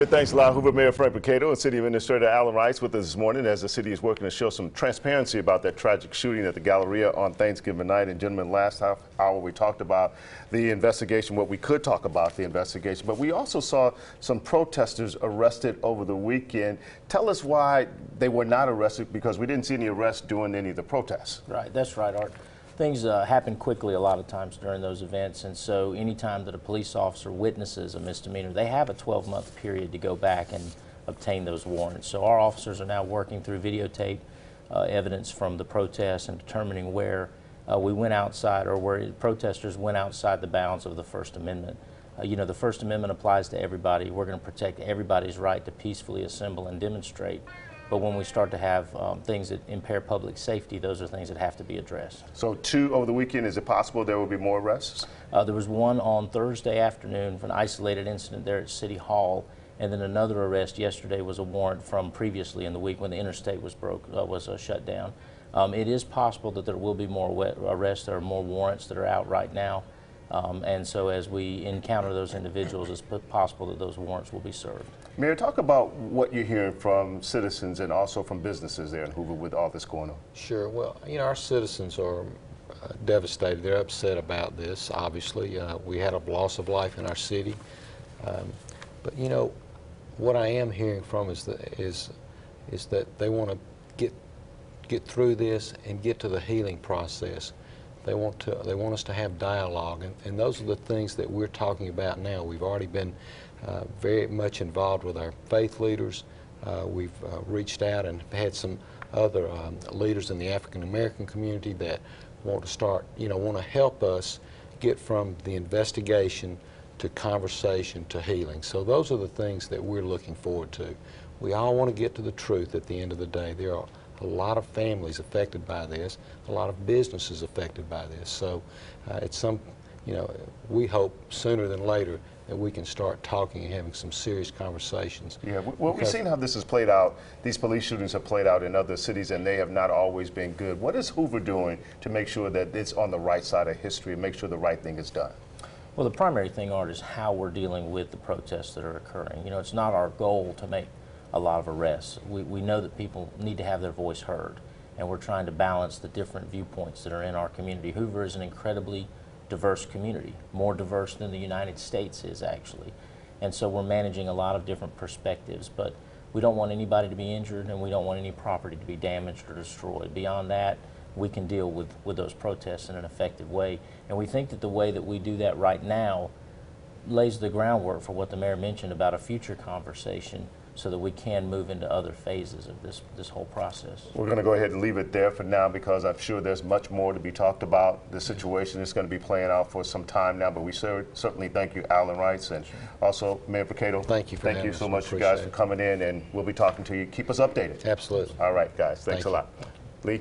Thanks a lot, Hoover Mayor Frank Brocato and City Administrator Allan with us this morning as the city is working to show some transparency about that tragic shooting at the Galleria on Thanksgiving night. And gentlemen, last half hour we talked about the investigation, what we could talk about the investigation, but we also saw some protesters arrested over the weekend. Tell us why they were not arrested, because we didn't see any arrests during any of the protests. Right, that's right, Art. Things happen quickly a lot of times during those events, and so anytime that a police officer witnesses a misdemeanor, they have a 12-month period to go back and obtain those warrants. So our officers are now working through videotape evidence from the protests and determining where we went outside, or where protesters went outside the bounds of the First Amendment. You know, the First Amendment applies to everybody. We're going to protect everybody's right to peacefully assemble and demonstrate. But when we start to have things that impair public safety, those are things that have to be addressed. So 2 over the weekend, is it possible there will be more arrests? There was one on Thursday afternoon for an isolated incident there at City Hall, and then another arrest yesterday was a warrant from previously in the week when the interstate was shut down. It is possible that there will be more arrests. There are more warrants that are out right now. And so as we encounter those individuals, it's possible that those warrants will be served. Mayor, talk about what you're hearing from citizens and also from businesses there in Hoover with all this going on. Sure. Well, you know, our citizens are devastated. They're upset about this, obviously. We had a loss of life in our city. But, you know, what I am hearing from is that they want to get through this and get to the healing process. They want us to have dialogue, and those are the things that we're talking about now. We've already been very much involved with our faith leaders. We've reached out and had some other leaders in the African American community that want to start, want to help us get from the investigation to conversation to healing. So those are the things that we're looking forward to. We all want to get to the truth at the end of the day. There are a lot of families affected by this, a lot of businesses affected by this. So we hope sooner than later that we can start talking and having some serious conversations. Yeah, well, we've seen how this has played out. These police shootings have played out in other cities, and they have not always been good. What is Hoover doing to make sure that it's on the right side of history and make sure the right thing is done? Well, the primary thing, Art, is how we're dealing with the protests that are occurring. You know, it's not our goal to make a lot of arrests. We know that people need to have their voice heard, and we're trying to balance the different viewpoints that are in our community. Hoover is an incredibly diverse community, more diverse than the United States is actually. And so we're managing a lot of different perspectives, but we don't want anybody to be injured, and we don't want any property to be damaged or destroyed. Beyond that, we can deal with those protests in an effective way. And we think that the way that we do that right now lays the groundwork for what the mayor mentioned about a future conversation, so that we can move into other phases of this whole process. We're going to go ahead and leave it there for now, because I'm sure there's much more to be talked about. The situation is going to be playing out for some time now, but we certainly thank you, Allan, and also Mayor Brocato. Thank you for Thank you so much, you guys, for coming in, and we'll be talking to you. Keep us updated. Absolutely. All right, guys. Thanks a lot. Lee.